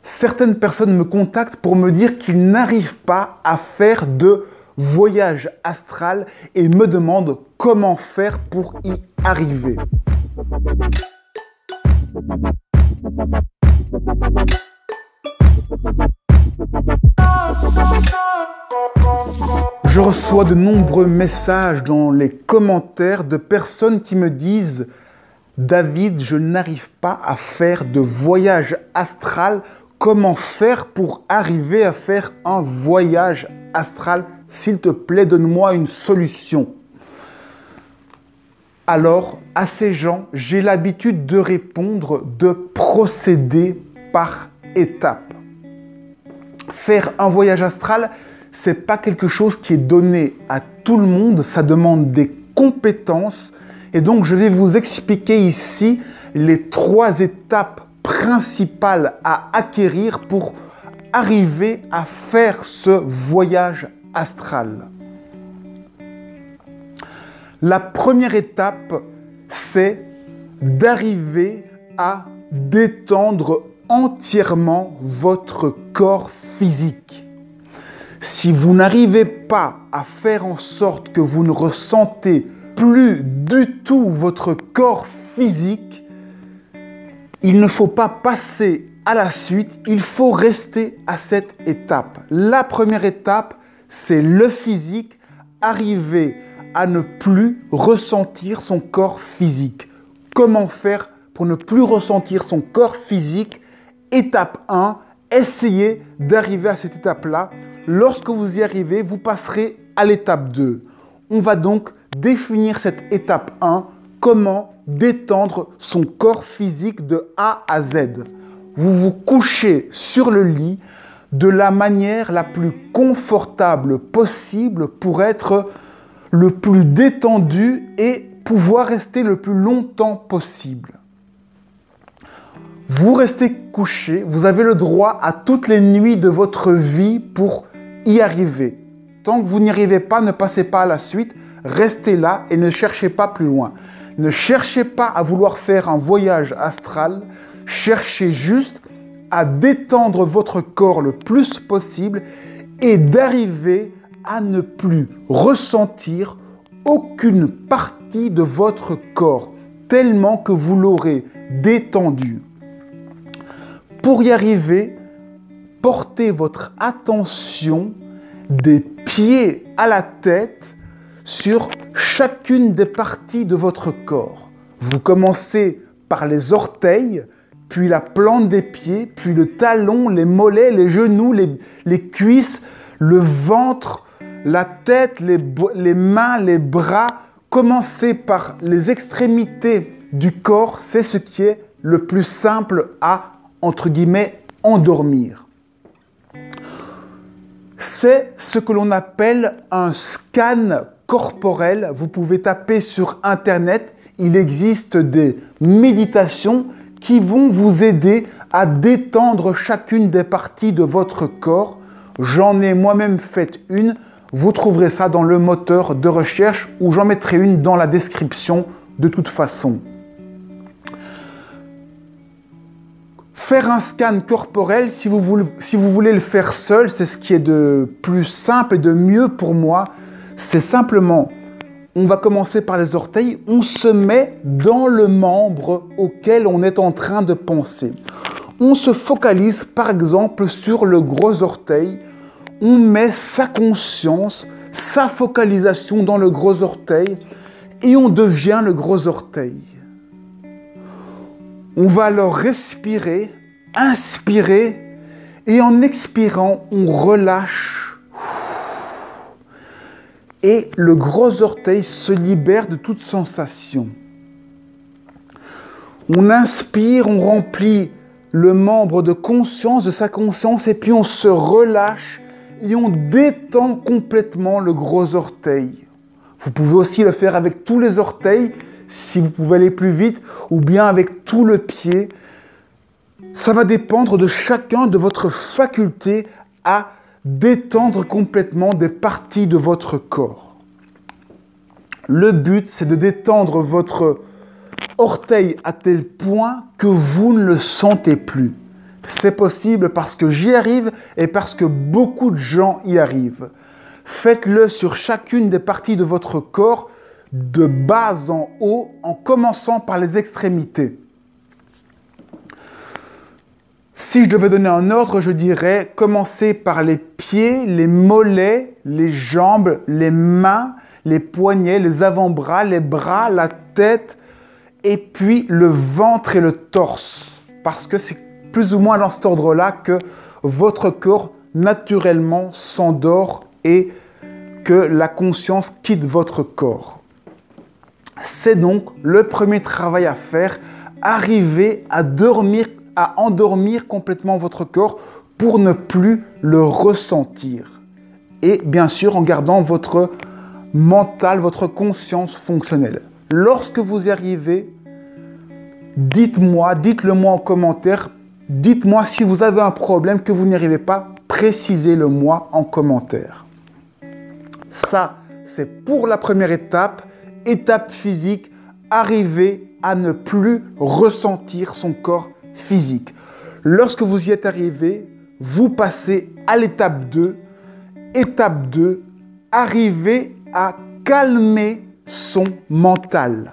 Certaines personnes me contactent pour me dire qu'ils n'arrivent pas à faire de voyage astral et me demandent comment faire pour y arriver. Je reçois de nombreux messages dans les commentaires de personnes qui me disent « David, je n'arrive pas à faire de voyage astral. Comment faire pour arriver à faire un voyage astral? S'il te plaît, donne-moi une solution. » Alors, à ces gens, j'ai l'habitude de répondre, de procéder par étapes. Faire un voyage astral, c'est pas quelque chose qui est donné à tout le monde, ça demande des compétences. Et donc, je vais vous expliquer ici les 3 étapes principales à acquérir pour arriver à faire ce voyage astral. La première étape, c'est d'arriver à détendre entièrement votre corps physique. Si vous n'arrivez pas à faire en sorte que vous ne ressentez plus du tout votre corps physique, il ne faut pas passer à la suite, il faut rester à cette étape. La première étape, c'est le physique, arriver à ne plus ressentir son corps physique. Comment faire pour ne plus ressentir son corps physique? Étape 1, essayez d'arriver à cette étape-là. Lorsque vous y arrivez, vous passerez à l'étape 2. On va donc définir cette étape 1, comment détendre son corps physique de A à Z. Vous vous couchez sur le lit de la manière la plus confortable possible pour être le plus détendu et pouvoir rester le plus longtemps possible. Vous restez couché, vous avez le droit à toutes les nuits de votre vie pour y arriver. Tant que vous n'y arrivez pas, ne passez pas à la suite, restez là et ne cherchez pas plus loin. Ne cherchez pas à vouloir faire un voyage astral, cherchez juste à détendre votre corps le plus possible et d'arriver à ne plus ressentir aucune partie de votre corps, tellement que vous l'aurez détendu. Pour y arriver, portez votre attention des pieds à la tête sur chacune des parties de votre corps. Vous commencez par les orteils, puis la plante des pieds, puis le talon, les mollets, les genoux, les cuisses, le ventre, la tête, les mains, les bras. Commencez par les extrémités du corps, c'est ce qui est le plus simple à, entre guillemets, endormir. C'est ce que l'on appelle un scan corporel. Vous pouvez taper sur Internet, il existe des méditations qui vont vous aider à détendre chacune des parties de votre corps. J'en ai moi-même fait une. Vous trouverez ça dans le moteur de recherche ou j'en mettrai une dans la description de toute façon. Faire un scan corporel, si vous voulez le faire seul, c'est ce qui est de plus simple et de mieux pour moi. C'est simplement, on va commencer par les orteils, on se met dans le membre auquel on est en train de penser. On se focalise par exemple sur le gros orteil, on met sa conscience, sa focalisation dans le gros orteil et on devient le gros orteil. On va alors respirer, inspirer et en expirant, on relâche. Et le gros orteil se libère de toute sensation. On inspire, on remplit le membre de conscience, de sa conscience, et puis on se relâche et on détend complètement le gros orteil. Vous pouvez aussi le faire avec tous les orteils, si vous pouvez aller plus vite, ou bien avec tout le pied. Ça va dépendre de chacun de votre faculté à détendre complètement des parties de votre corps. Le but, c'est de détendre votre orteil à tel point que vous ne le sentez plus. C'est possible parce que j'y arrive et parce que beaucoup de gens y arrivent. Faites-le sur chacune des parties de votre corps, de bas en haut, en commençant par les extrémités. Si je devais donner un ordre, je dirais commencer par les pieds, les mollets, les jambes, les mains, les poignets, les avant-bras, les bras, la tête, et puis le ventre et le torse. Parce que c'est plus ou moins dans cet ordre-là que votre corps naturellement s'endort et que la conscience quitte votre corps. C'est donc le premier travail à faire, arriver à endormir complètement votre corps pour ne plus le ressentir. Et bien sûr, en gardant votre mental, votre conscience fonctionnelle. Lorsque vous y arrivez, dites-le moi en commentaire. Dites-moi si vous avez un problème que vous n'y arrivez pas. Précisez-le moi en commentaire. Ça, c'est pour la première étape. Étape physique, arriver à ne plus ressentir son corps physique. Lorsque vous y êtes arrivé, vous passez à l'étape 2. Étape 2, arriver à calmer son mental.